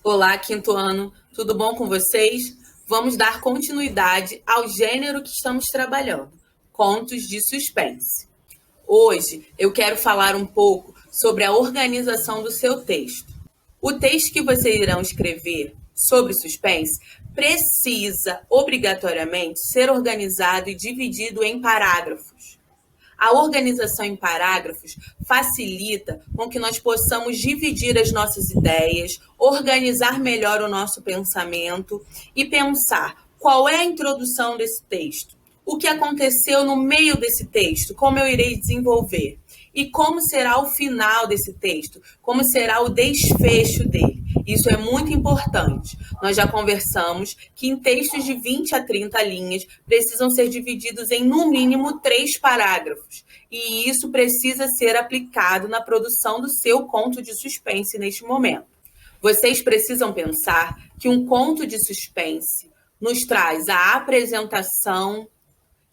Olá, quinto ano, tudo bom com vocês? Vamos dar continuidade ao gênero que estamos trabalhando, contos de suspense. Hoje eu quero falar um pouco sobre a organização do seu texto. O texto que vocês irão escrever sobre suspense precisa obrigatoriamente ser organizado e dividido em parágrafos. A organização em parágrafos facilita com que nós possamos dividir as nossas ideias, organizar melhor o nosso pensamento e pensar qual é a introdução desse texto, o que aconteceu no meio desse texto, como eu irei desenvolver e como será o final desse texto, como será o desfecho dele. Isso é muito importante. Nós já conversamos que em textos de 20 a 30 linhas precisam ser divididos em, no mínimo, 3 parágrafos. E isso precisa ser aplicado na produção do seu conto de suspense neste momento. Vocês precisam pensar que um conto de suspense nos traz a apresentação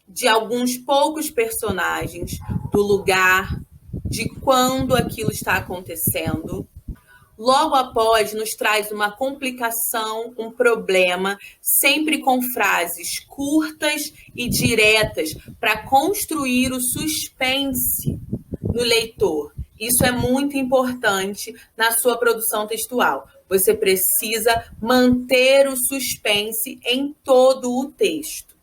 de alguns poucos personagens, do lugar, de quando aquilo está acontecendo. Logo após, nos traz uma complicação, um problema, sempre com frases curtas e diretas para construir o suspense no leitor. Isso é muito importante na sua produção textual. Você precisa manter o suspense em todo o texto.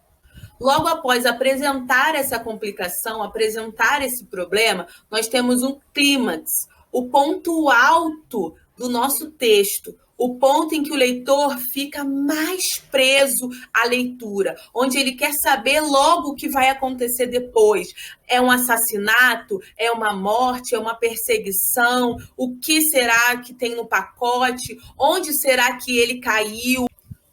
Logo após apresentar essa complicação, apresentar esse problema, nós temos um clímax, o ponto alto do nosso texto, o ponto em que o leitor fica mais preso à leitura, onde ele quer saber logo o que vai acontecer depois. É um assassinato? É uma morte? É uma perseguição? O que será que tem no pacote? Onde será que ele caiu?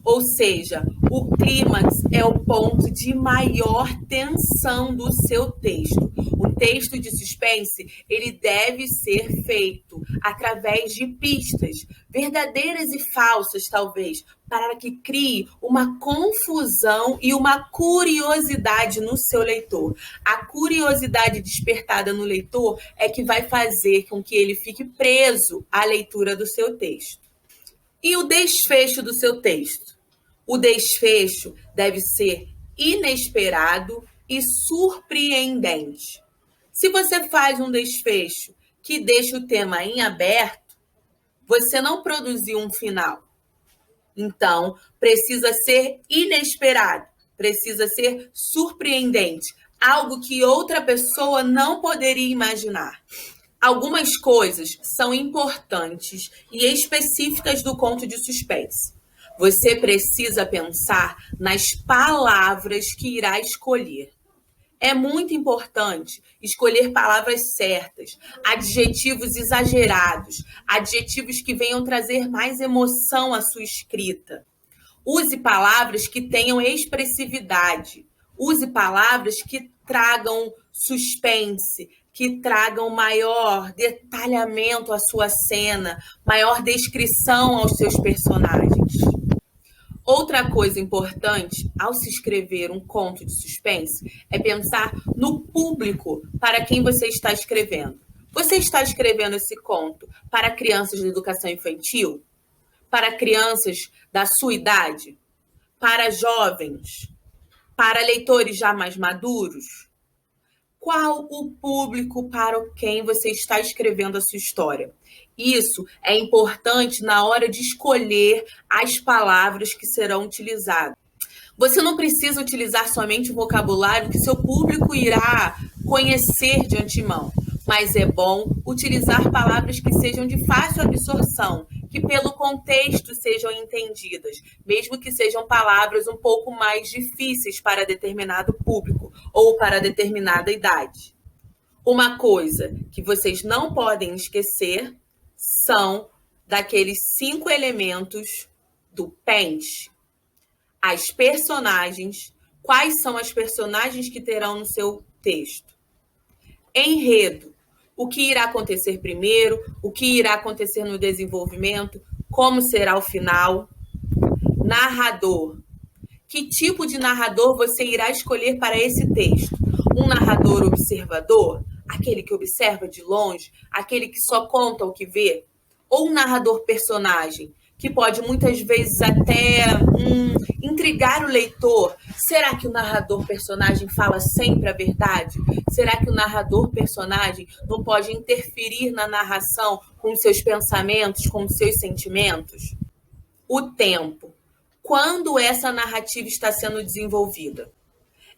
Ou seja, o clímax é o ponto de maior tensão do seu texto. O texto de suspense, ele deve ser feito através de pistas, verdadeiras e falsas, talvez, para que crie uma confusão e uma curiosidade no seu leitor. A curiosidade despertada no leitor é que vai fazer com que ele fique preso à leitura do seu texto. E o desfecho do seu texto? O desfecho deve ser inesperado e surpreendente. Se você faz um desfecho que deixa o tema em aberto, você não produziu um final. Então, precisa ser inesperado, precisa ser surpreendente, algo que outra pessoa não poderia imaginar. Algumas coisas são importantes e específicas do conto de suspense. Você precisa pensar nas palavras que irá escolher. É muito importante escolher palavras certas, adjetivos exagerados, adjetivos que venham trazer mais emoção à sua escrita. Use palavras que tenham expressividade. Use palavras que tragam suspense, que tragam maior detalhamento à sua cena, maior descrição aos seus personagens. Outra coisa importante ao se escrever um conto de suspense é pensar no público para quem você está escrevendo. Você está escrevendo esse conto para crianças de educação infantil? Para crianças da sua idade? Para jovens? Para leitores já mais maduros? Qual o público para quem você está escrevendo a sua história? Isso é importante na hora de escolher as palavras que serão utilizadas. Você não precisa utilizar somente o vocabulário que seu público irá conhecer de antemão, mas é bom utilizar palavras que sejam de fácil absorção, que pelo contexto sejam entendidas, mesmo que sejam palavras um pouco mais difíceis para determinado público ou para determinada idade. Uma coisa que vocês não podem esquecer são daqueles 5 elementos do pente. As personagens, quais são as personagens que terão no seu texto? Enredo, o que irá acontecer primeiro, o que irá acontecer no desenvolvimento, como será o final. Narrador, que tipo de narrador você irá escolher para esse texto? Um narrador observador, aquele que observa de longe, aquele que só conta o que vê? Ou um narrador personagem, que pode muitas vezes até intrigar o leitor. Será que o narrador-personagem fala sempre a verdade? Será que o narrador-personagem não pode interferir na narração com seus pensamentos, com seus sentimentos? O tempo. Quando essa narrativa está sendo desenvolvida?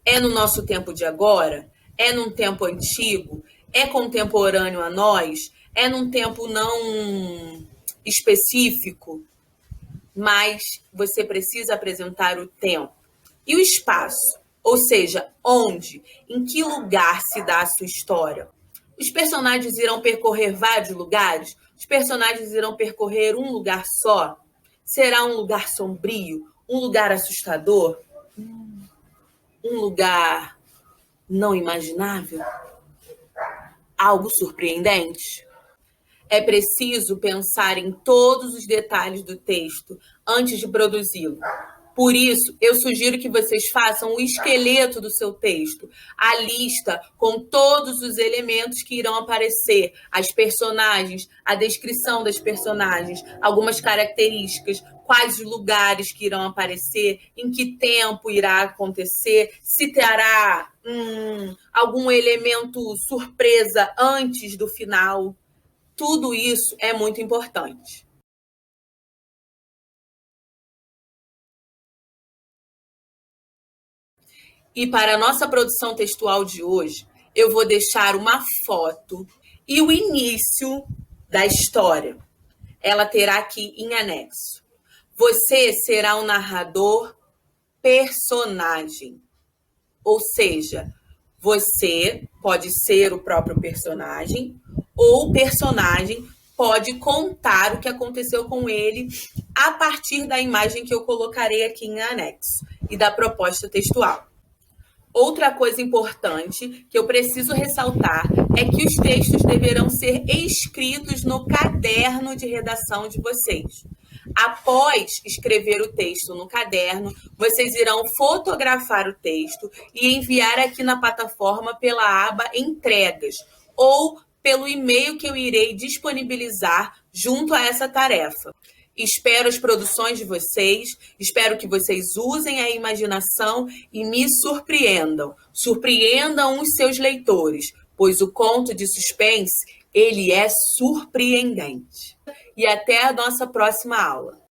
É no nosso tempo de agora? É num tempo antigo? É contemporâneo a nós? É num tempo não específico? Mas você precisa apresentar o tempo e o espaço, ou seja, onde, em que lugar se dá a sua história. Os personagens irão percorrer vários lugares? Os personagens irão percorrer um lugar só? Será um lugar sombrio? Um lugar assustador? Um lugar não imaginável? Algo surpreendente? É preciso pensar em todos os detalhes do texto antes de produzi-lo. Por isso, eu sugiro que vocês façam o esqueleto do seu texto, a lista com todos os elementos que irão aparecer, as personagens, a descrição das personagens, algumas características, quais os lugares que irão aparecer, em que tempo irá acontecer, se terá algum elemento surpresa antes do final. Tudo isso é muito importante. E para a nossa produção textual de hoje, eu vou deixar uma foto e o início da história. Ela terá aqui em anexo. Você será um narrador personagem. Ou seja, você pode ser o próprio personagem ou o personagem pode contar o que aconteceu com ele a partir da imagem que eu colocarei aqui em anexo e da proposta textual. Outra coisa importante que eu preciso ressaltar é que os textos deverão ser escritos no caderno de redação de vocês. Após escrever o texto no caderno, vocês irão fotografar o texto e enviar aqui na plataforma pela aba Entregas ou pelo e-mail que eu irei disponibilizar junto a essa tarefa. Espero as produções de vocês, espero que vocês usem a imaginação e me surpreendam. Surpreendam os seus leitores, pois o conto de suspense, ele é surpreendente. E até a nossa próxima aula.